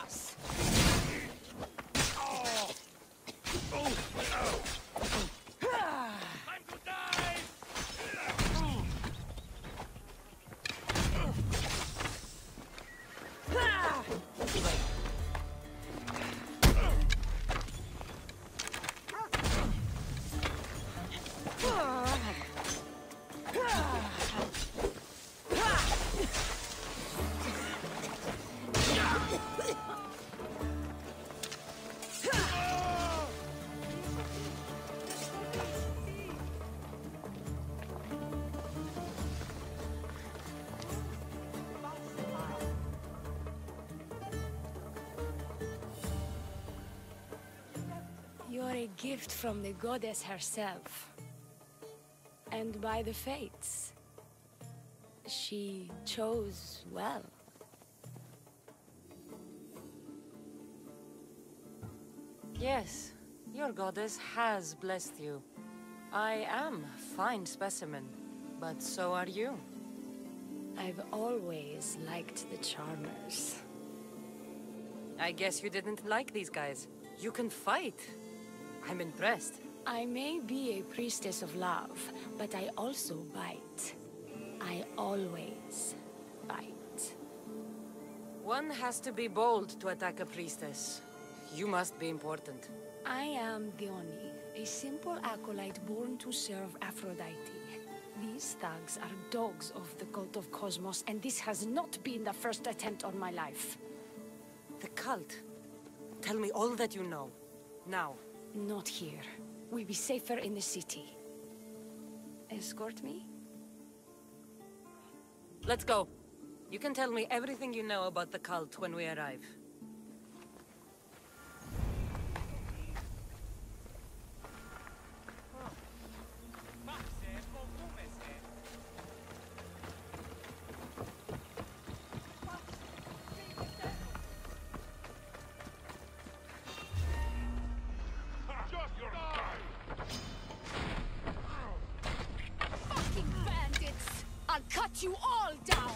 us! Time to die! You're a gift from the goddess herself. And by the fates. She chose well. Yes, your goddess has blessed you. I am a fine specimen, but so are you. I've always liked the Charmers. I guess you didn't like these guys. You can fight. I'm impressed. I may be a priestess of love, but I also bite. I always bite. One has to be bold to attack a priestess. You must be important. I am Diona, a simple acolyte born to serve Aphrodite. These thugs are dogs of the cult of Cosmos, and this has not been the first attempt on my life. The cult? Tell me all that you know. Now. Not here. We'll be safer in the city. Escort me? Let's go. You can tell me everything you know about the cult when we arrive. Fucking bandits! I'll cut you all down!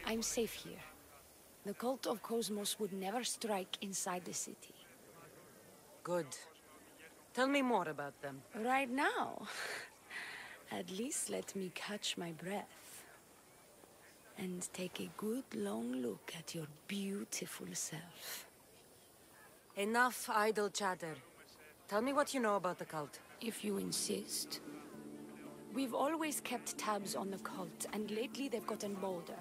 I'm safe here. The cult of Cosmos would never strike inside the city. Good. Tell me more about them. Right now? At least let me catch my breath. And take a good long look at your beautiful self. Enough idle chatter. Tell me what you know about the cult. If you insist. We've always kept tabs on the cult, and lately they've gotten bolder.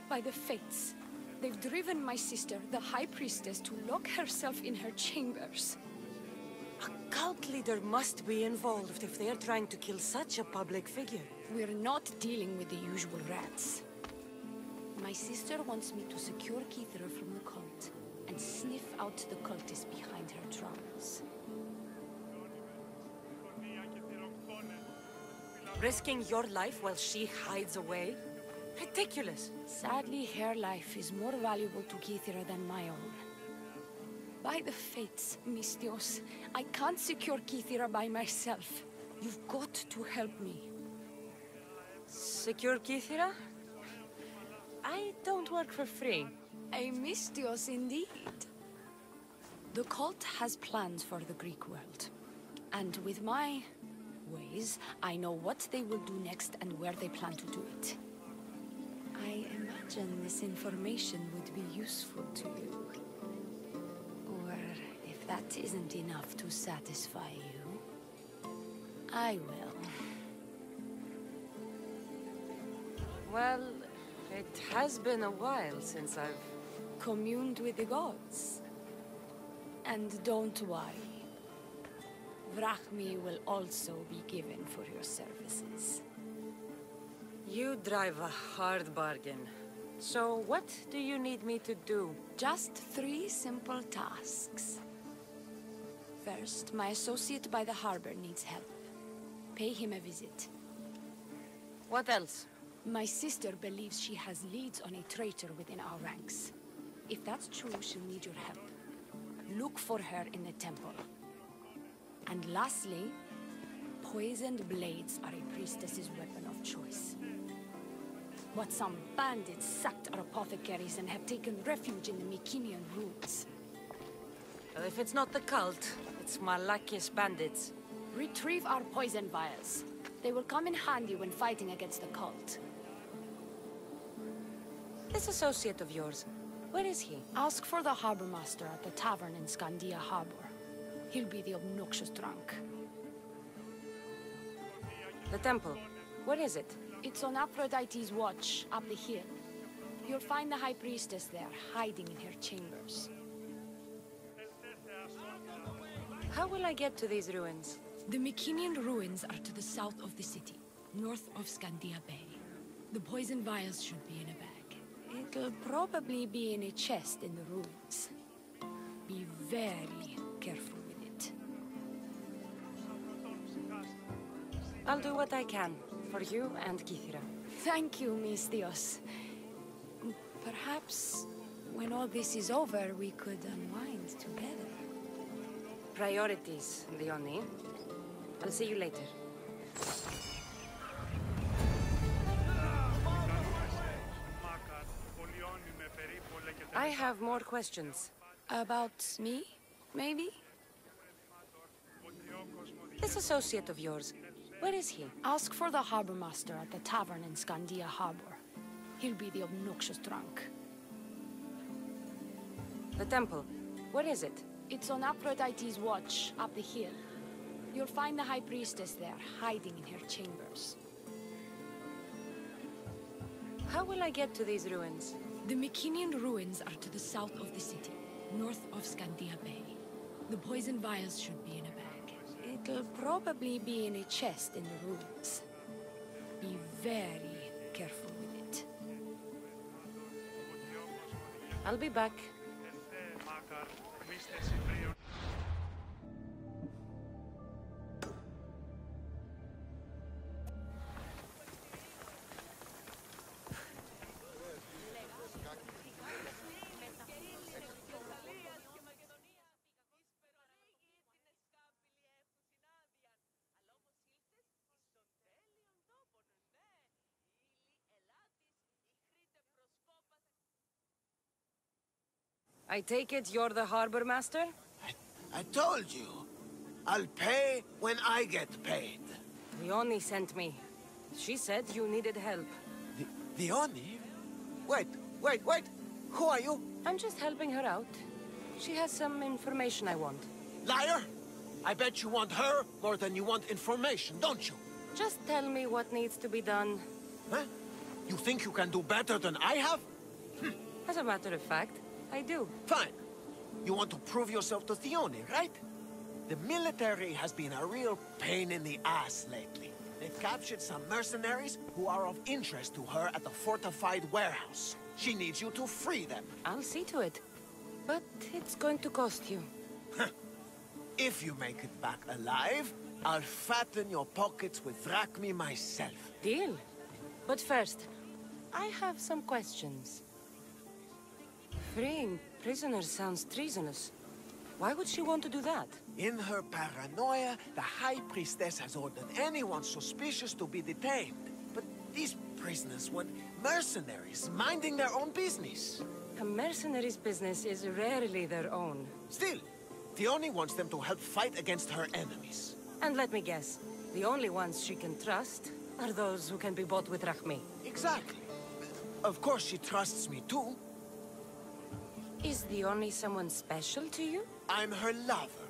By the fates, they've driven my sister, the High Priestess, to lock herself in her chambers. A cult leader must be involved if they are trying to kill such a public figure. We're not dealing with the usual rats. My sister wants me to secure Kithra from the cult, and sniff out the cultists behind her traumas. Risking your life while she hides away? Ridiculous. Sadly, her life is more valuable to Kithra than my own. By the fates, Mistios, I can't secure Kithra by myself. You've got to help me. Secure Kithra? I don't work for free. A Mistios indeed. The cult has plans for the Greek world. And with my ways, I know what they will do next and where they plan to do it. I imagine this information would be useful to you. Or, if that isn't enough to satisfy you, I will. Well, it has been a while since I've communed with the gods. And don't worry. Vrachmi will also be given for your services. You drive a hard bargain. So what do you need me to do? Just 3 simple tasks. First, my associate by the harbor needs help. Pay him a visit. What else? My sister believes she has leads on a traitor within our ranks. If that's true, she'll need your help. Look for her in the temple. And lastly, poisoned blades are a priestess's weapon of choice. But some bandits sacked our apothecaries and have taken refuge in the Mycenian ruins. Well, if it's not the cult, it's Malakis bandits. Retrieve our poison vials. They will come in handy when fighting against the cult. This associate of yours, where is he? Ask for the harbor master at the tavern in Scandia Harbor. He'll be the obnoxious drunk. The temple, where is it? It's on Aphrodite's watch, up the hill. You'll find the High Priestess there, hiding in her chambers. How will I get to these ruins? The Mycenian ruins are to the south of the city, north of Scandia Bay. The poison vials should be in a bag. It'll probably be in a chest in the ruins. Be very careful with it. I'll do what I can, for you and Kithira. Thank you, Miss Dios. Perhaps, when all this is over, we could unwind together. Priorities, Dioni. I'll see you later. I have more questions. About me, maybe? This associate of yours, where is he? Ask for the harbor master at the tavern in Scandia Harbor. He'll be the obnoxious drunk. The temple, where is it? It's on Aphrodite's watch, up the hill. You'll find the High Priestess there, hiding in her chambers. How will I get to these ruins? The Mycenian ruins are to the south of the city, north of Scandia Bay. The poison vials should be in a bag. It'll probably be in a chest in the ruins. Be very careful with it. I'll be back. I take it you're the harbor master? I told you. I'll pay when I get paid. Dioni sent me. She said you needed help. Dioni? Wait. Who are you? I'm just helping her out. She has some information I want. Liar! I bet you want her more than you want information, don't you? Just tell me what needs to be done. Huh? You think you can do better than I have? As a matter of fact, I do. Fine. You want to prove yourself to Dioni, right? The military has been a real pain in the ass lately. They've captured some mercenaries who are of interest to her at the fortified warehouse. She needs you to free them. I'll see to it. But it's going to cost you. If you make it back alive, I'll fatten your pockets with drachmi myself. Deal. But first, I have some questions. Freeing prisoners sounds treasonous. Why would she want to do that? In her paranoia, the High Priestess has ordered anyone suspicious to be detained. But these prisoners were mercenaries, minding their own business. A mercenary's business is rarely their own. Still, Dioni wants them to help fight against her enemies. And let me guess, the only ones she can trust are those who can be bought with Rachmi. Exactly. Of course she trusts me too. Is Dioni someone special to you? I'm her lover.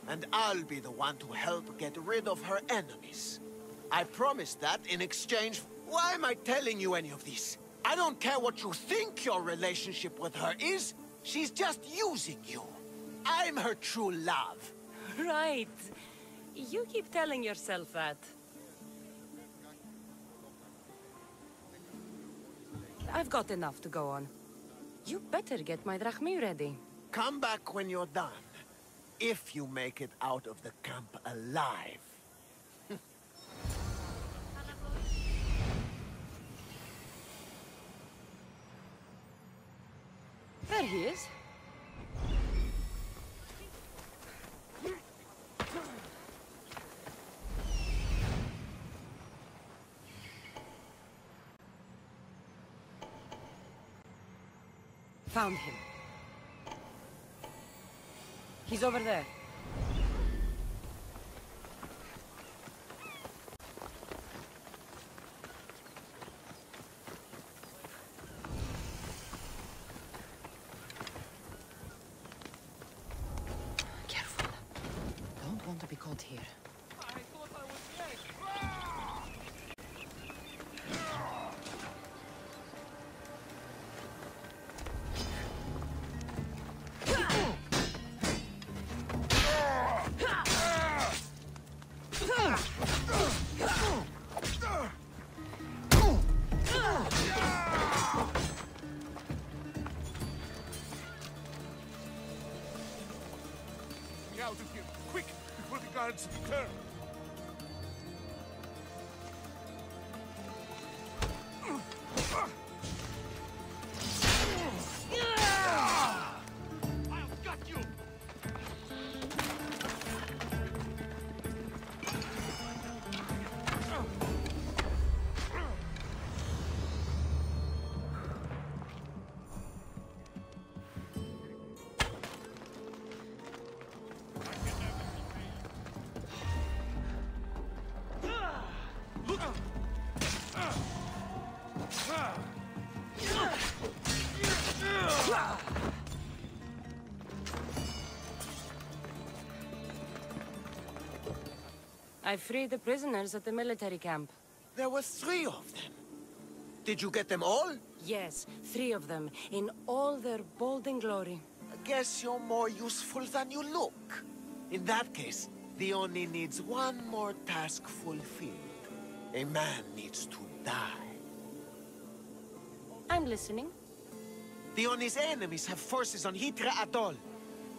And I'll be the one to help get rid of her enemies. I promise that in exchange... Why am I telling you any of this? I don't care what you think your relationship with her is. She's just using you. I'm her true love. Right. You keep telling yourself that. I've got enough to go on. You better get my drachmi ready. Come back when you're done. If you make it out of the camp alive. There he is. Found him. He's over there. Careful. Don't want to be caught here. Out of here, quick, before the guards return. I've got you. I freed the prisoners at the military camp. There were 3 of them. Did you get them all? Yes, 3 of them, in all their bold and glory. I guess you're more useful than you look. In that case, Diona needs one more task fulfilled. A man needs to die. I'm listening. Diona's enemies have forces on Hydra Atoll.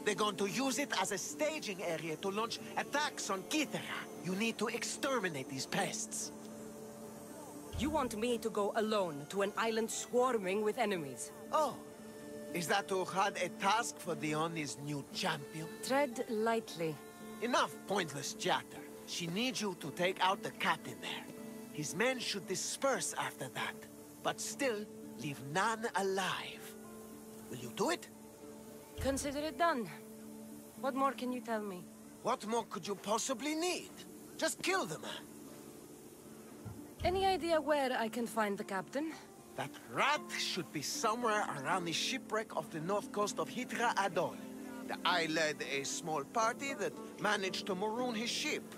They're going to use it as a staging area to launch attacks on Kythera. You need to exterminate these pests. You want me to go alone to an island swarming with enemies? Oh, is that Uhad a task for Diona's new champion? Tread lightly. Enough pointless chatter. She needs you to take out the captain there. His men should disperse after that, but still leave none alive. Will you do it? Consider it done. What more can you tell me? What more could you possibly need? Just kill the man. Any idea where I can find the captain? That rat should be somewhere around the shipwreck off the north coast of Hydra Atoll. I led a small party that managed to maroon his ship.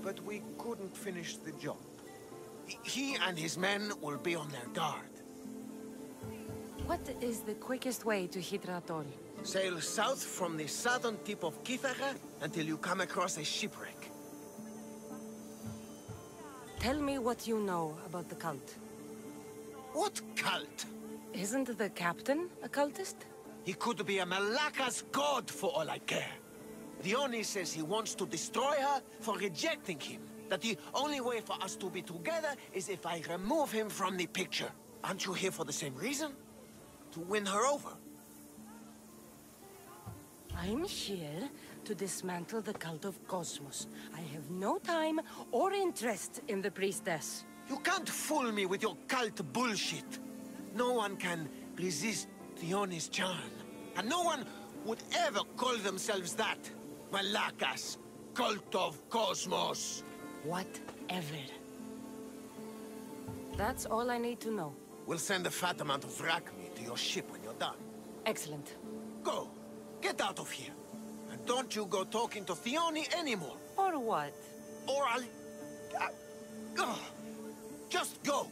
But we couldn't finish the job. He and his men will be on their guard. What is the quickest way to Hydra Atoll? Sail south from the southern tip of Kythera until you come across a shipwreck. Tell me what you know about the cult. What cult? Isn't the captain a cultist? He could be a Malaka's god for all I care. Diona says he wants to destroy her for rejecting him. That the only way for us to be together is if I remove him from the picture. Aren't you here for the same reason? To win her over? I'm here to dismantle the cult of Cosmos. I have no time or interest in the priestess. You can't fool me with your cult bullshit. No one can resist Diona's charm. And no one would ever call themselves that. Malaka's cult of Cosmos. Whatever. That's all I need to know. We'll send a fat amount of drachmi to your ship when you're done. Excellent. Go. Get out of here. And don't you go talking to Diona anymore. Or what? Or I'll... just go.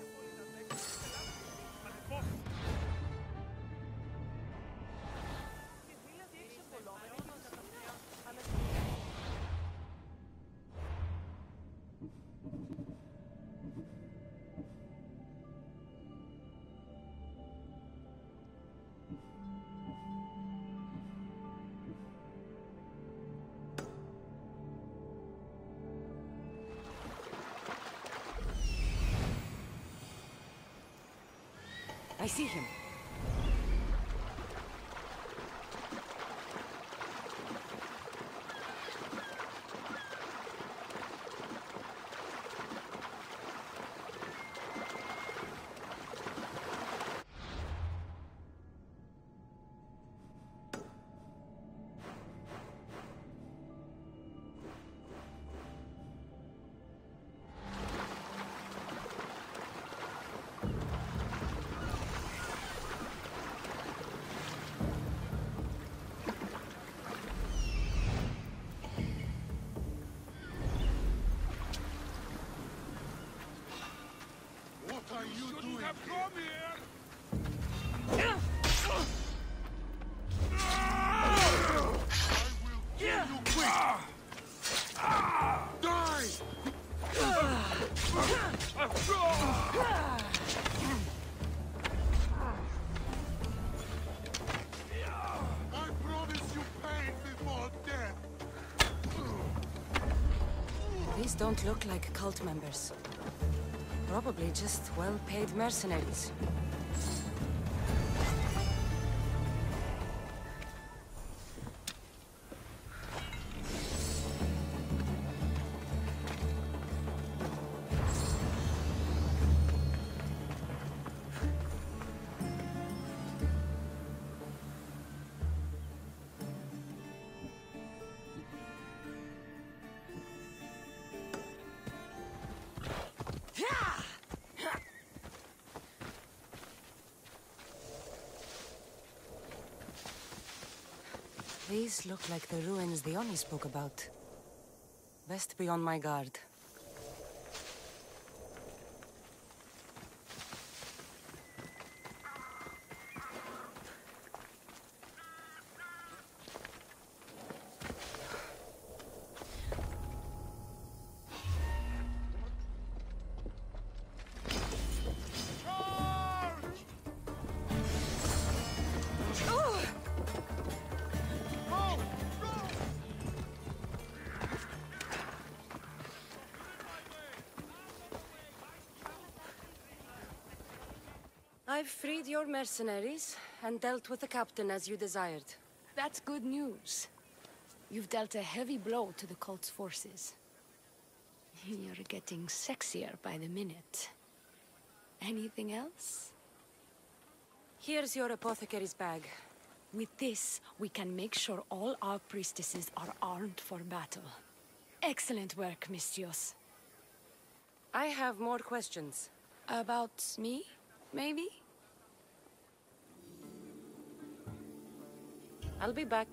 I see him. What are you doing? Have come here. I will kill you quick. Die! I promise you pain before death. These don't look like cult members. Probably just well-paid mercenaries. These look like the ruins Diona spoke about. Best be on my guard. I've freed your mercenaries and dealt with the captain as you desired. That's good news. You've dealt a heavy blow to the cult's forces. You're getting sexier by the minute. Anything else? Here's your apothecary's bag. With this, we can make sure all our priestesses are armed for battle. Excellent work, Mistios. I have more questions. About me, maybe? I'll be back.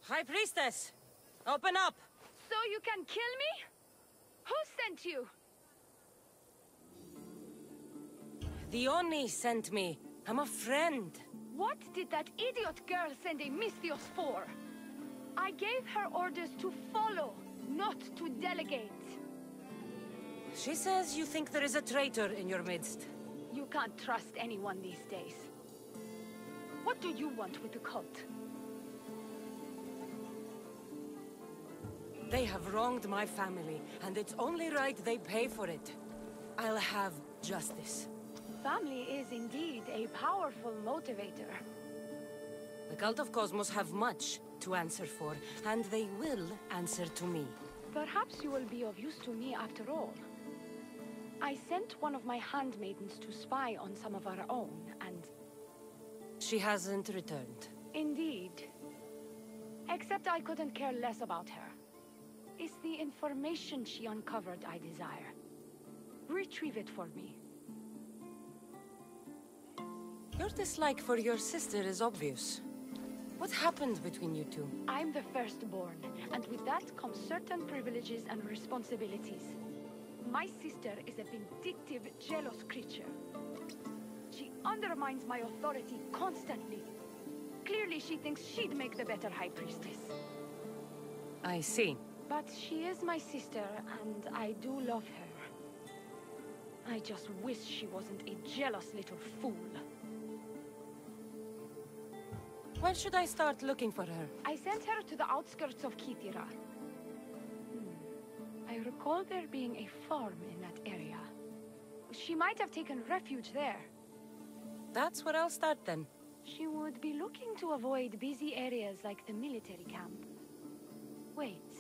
High Priestess! Open up! So you can kill me? Who sent you? Diona sent me. I'm a friend. What did that idiot girl send a Mistios for? I gave her orders to follow, not to delegate. She says you think there is a traitor in your midst. You can't trust anyone these days. What do you want with the cult? They have wronged my family, and it's only right they pay for it. I'll have justice. Family is indeed a powerful motivator. The Cult of Cosmos have much to answer for, and they will answer to me. Perhaps you will be of use to me after all. I sent one of my handmaidens to spy on some of our own, and... She hasn't returned. Indeed. Except I couldn't care less about her. It's the information she uncovered I desire. Retrieve it for me. Your dislike for your sister is obvious. What happened between you two? I'm the firstborn, and with that comes certain privileges and responsibilities. My sister is a vindictive, jealous creature. She undermines my authority constantly. Clearly, she thinks she'd make the better High Priestess. I see. But she is my sister, and I do love her. I just wish she wasn't a jealous little fool. Where should I start looking for her? I sent her to the outskirts of Kithira. I recall there being a farm in that area. She might have taken refuge there. That's where I'll start then. She would be looking to avoid busy areas like the military camp. Wait.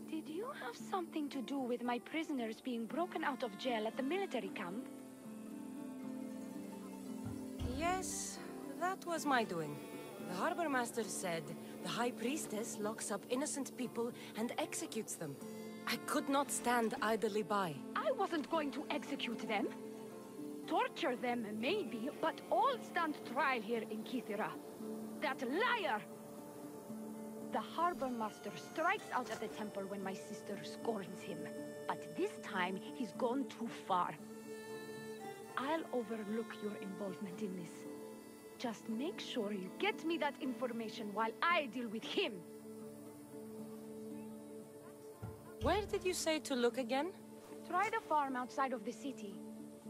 Did you have something to do with my prisoners being broken out of jail at the military camp? Yes, that was my doing. The Harbor Master said the High Priestess locks up innocent people and executes them. I could not stand idly by. I wasn't going to execute them. Torture them, maybe, but all stand trial here in Kithira. That liar! The Harbor Master strikes out at the temple when my sister scorns him. But this time, he's gone too far. I'll overlook your involvement in this. Just make sure you get me that information while I deal with him. Where did you say to look again? Try the farm outside of the city.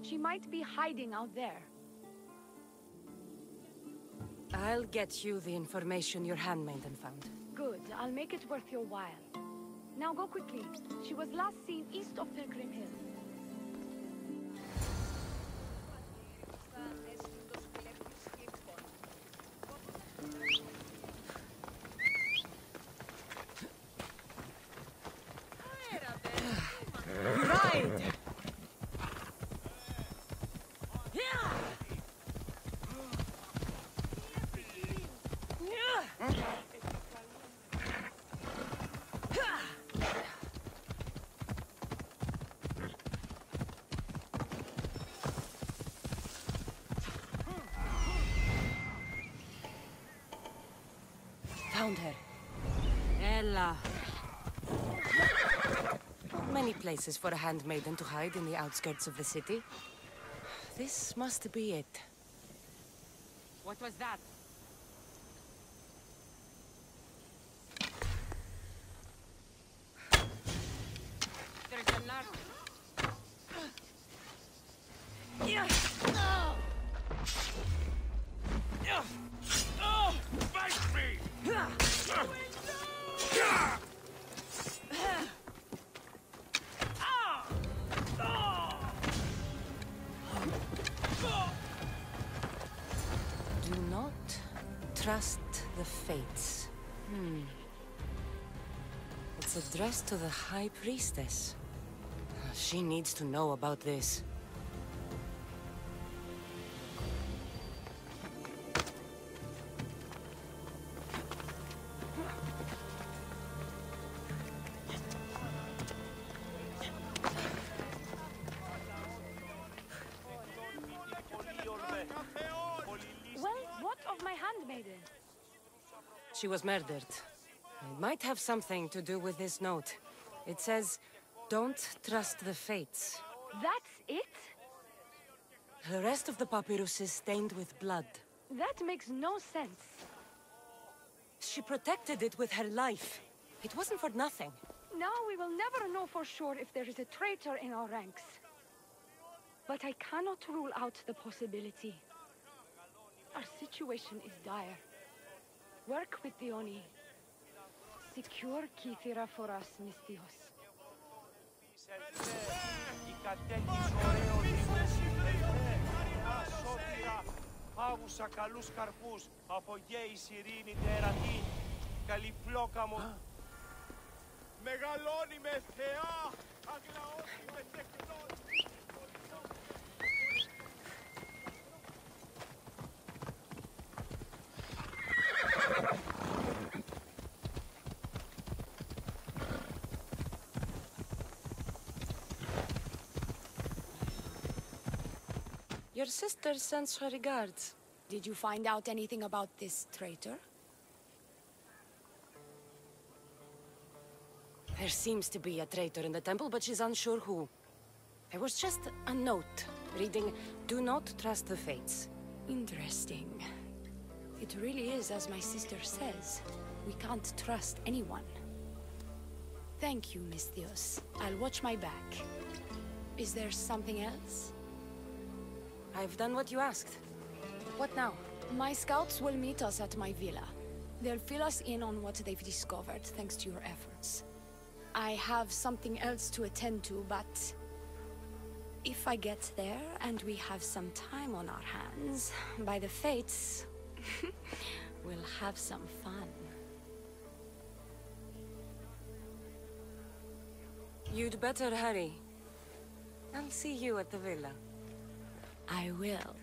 She might be hiding out there. I'll get you the information your handmaiden found. Good. I'll make it worth your while. Now go quickly. She was last seen east of Pilgrim Hill. Ride! Found her. Ella. Many places for a handmaiden to hide in the outskirts of the city. This must be it. What was that? There's a narc. Fight me! Do not trust the fates. It's addressed to the High Priestess. She needs to know about this. Well, what of my handmaiden? She was murdered. It might have something to do with this note. It says, "Don't trust the fates." That's it? The rest of the papyrus is stained with blood. That makes no sense. She protected it with her life. It wasn't for nothing. Now we will never know for sure if there is a traitor in our ranks. But I cannot rule out the possibility. Our situation is dire. Work with Diona. Secure Kithira for us, Mystios. Άκουσα καλούς καρπούς από γέης ειρήνη τερατή. Καλή φλόκα μου. Μεγαλώνει με θεά! Αγλαώνει με τεχνώνει! Your sister sends her regards. Did you find out anything about this traitor? There seems to be a traitor in the temple, but she's unsure who. There was just a note reading, "Do not trust the fates." Interesting. It really is as my sister says. We can't trust anyone. Thank you, Miss Dios. I'll watch my back. Is there something else? I've done what you asked. What now? My scouts will meet us at my villa. They'll fill us in on what they've discovered, thanks to your efforts. I have something else to attend to, but... if I get there and we have some time on our hands, by the fates, we'll have some fun. You'd better hurry. I'll see you at the villa. I will.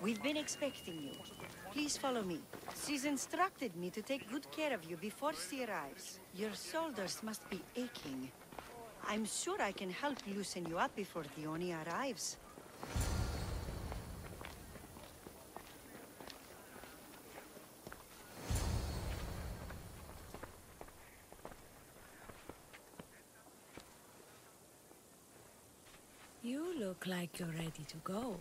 We've been expecting you. Please follow me. She's instructed me to take good care of you before she arrives. Your shoulders must be aching. I'm sure I can help loosen you up before Diona arrives. You look like you're ready to go.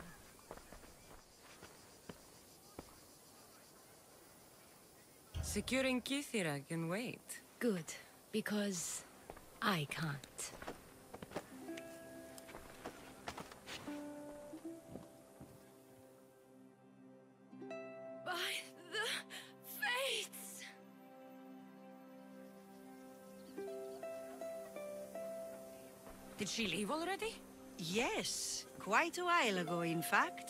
Securing Kithira can wait. Good, because I can't. By the fates! Did she leave already? Yes, quite a while ago, in fact.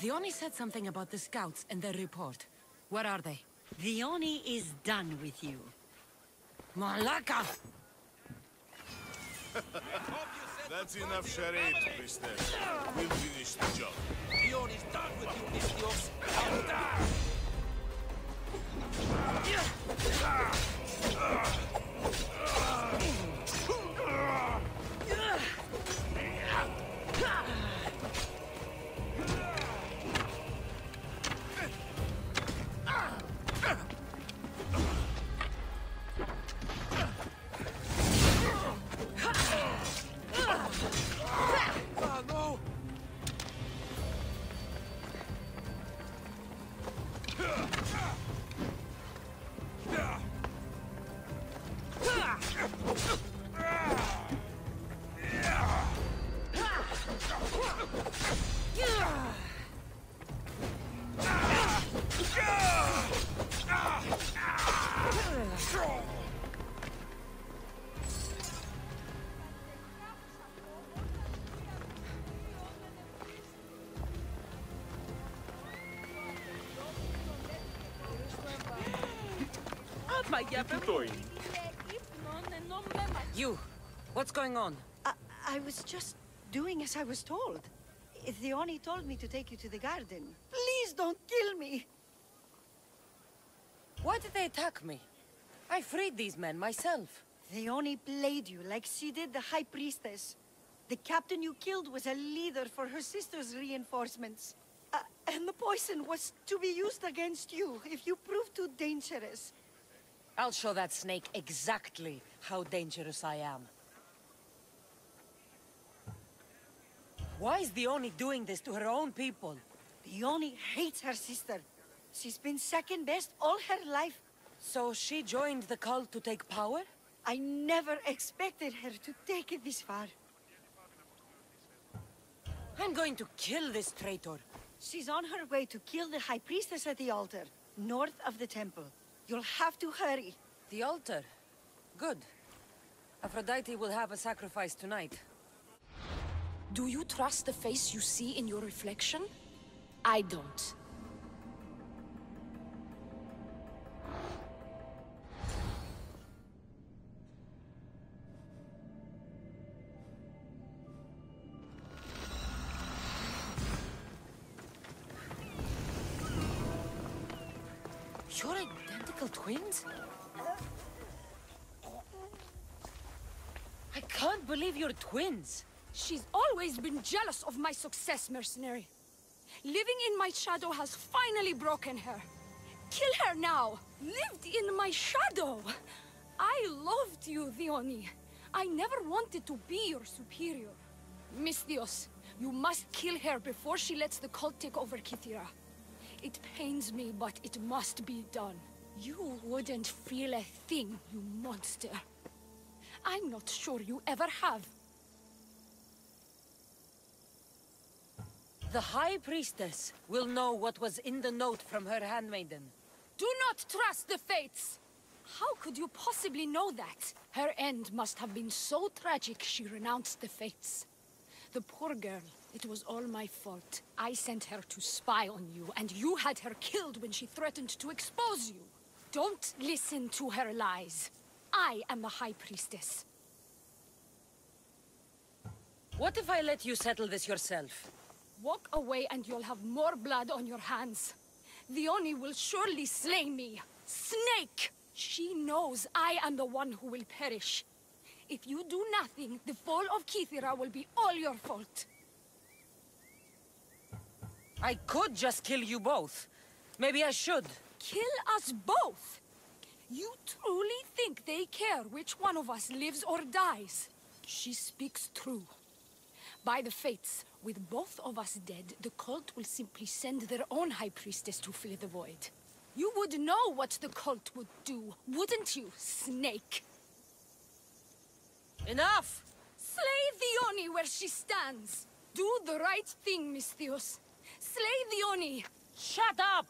Diona said something about the scouts and their report. Where are they? Diona is done with you. Malaka! That's enough charade, priestess. We'll finish the job. Diona's done with you, Miss Dios. You! What's going on? I was just doing as I was told. Diona told me to take you to the garden. Please don't kill me! Why did they attack me? I freed these men myself. Diona played you like she did the High Priestess. The captain you killed was a leader for her sister's reinforcements. And the poison was to be used against you if you prove too dangerous. I'll show that snake exactly how dangerous I am. Why is Diona doing this to her own people? Diona hates her sister. She's been second best all her life. So she joined the cult to take power? I never expected her to take it this far. I'm going to kill this traitor. She's on her way to kill the High Priestess at the altar, north of the temple. You'll have to hurry. The altar? Good. Aphrodite will have a sacrifice tonight. Do you trust the face you see in your reflection? I don't. You're identical twins? I can't believe you're twins. She's always been jealous of my success, mercenary. Living in my shadow has finally broken her. Kill her now! Lived in my shadow! I loved you, Dione. I never wanted to be your superior. Misthios, you must kill her before she lets the cult take over Kythera. It pains me, but it must be done. You wouldn't feel a thing, you monster. I'm not sure you ever have. The High Priestess will know what was in the note from her handmaiden. Do not trust the fates! How could you possibly know that? Her end must have been so tragic she renounced the fates. The poor girl, it was all my fault. I sent her to spy on you, and you had her killed when she threatened to expose you. Don't listen to her lies. I am the High Priestess. What if I let you settle this yourself? Walk away and you'll have more blood on your hands. Dione will surely slay me. Snake! She knows I am the one who will perish. If you do nothing, the fall of Kythera will be all your fault. I could just kill you both. Maybe I should. Kill us both? You truly think they care which one of us lives or dies? She speaks true. By the fates, with both of us dead, the cult will simply send their own High Priestess to fill the void. You would know what the cult would do, wouldn't you, Snake? Enough! Slay Dione where she stands! Do the right thing, Misthios. Slay Dione! Shut up!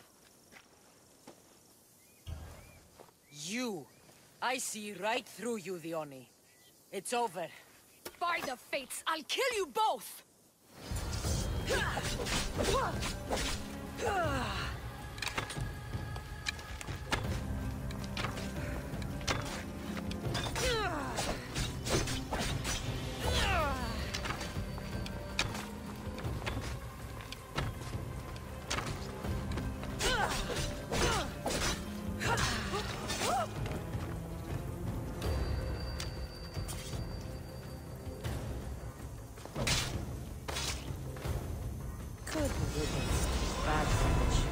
You. I see right through you, Dione. It's over. By the fates, I'll kill you both! Good riddance, bad fortune.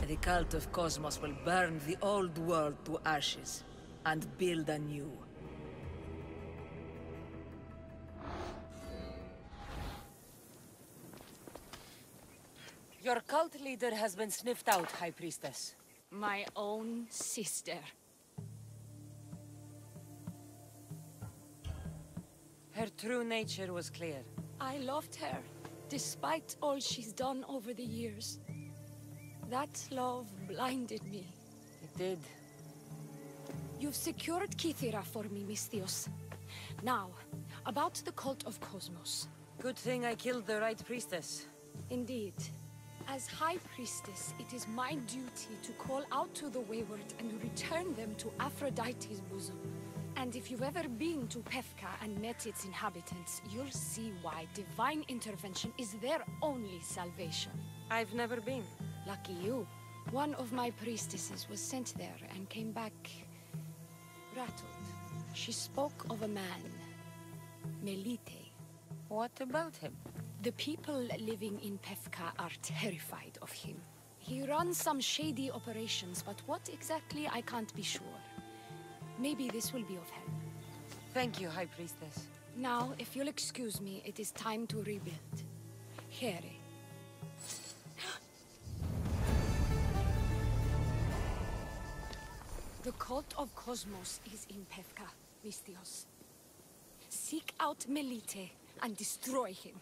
The cult of Cosmos will burn the old world to ashes and build anew. Your cult leader has been sniffed out, High Priestess. My own sister. Her true nature was clear. I loved her, despite all she's done over the years. That love blinded me. It did. You've secured Kythera for me, Misthios. Now, about the cult of Cosmos. Good thing I killed the right priestess. Indeed. As High Priestess, it is my duty to call out to the wayward and return them to Aphrodite's bosom. And if you've ever been to Pefka and met its inhabitants, you'll see why divine intervention is their only salvation. I've never been. Lucky you. One of my priestesses was sent there and came back rattled. She spoke of a man, Melite. What about him? The people living in Pefka are terrified of him. He runs some shady operations, but what exactly I can't be sure. Maybe this will be of help. Thank you, High Priestess. Now, if you'll excuse me, it is time to rebuild. Here. The cult of Cosmos is in Pefka, Misthios. Seek out Melite and destroy him.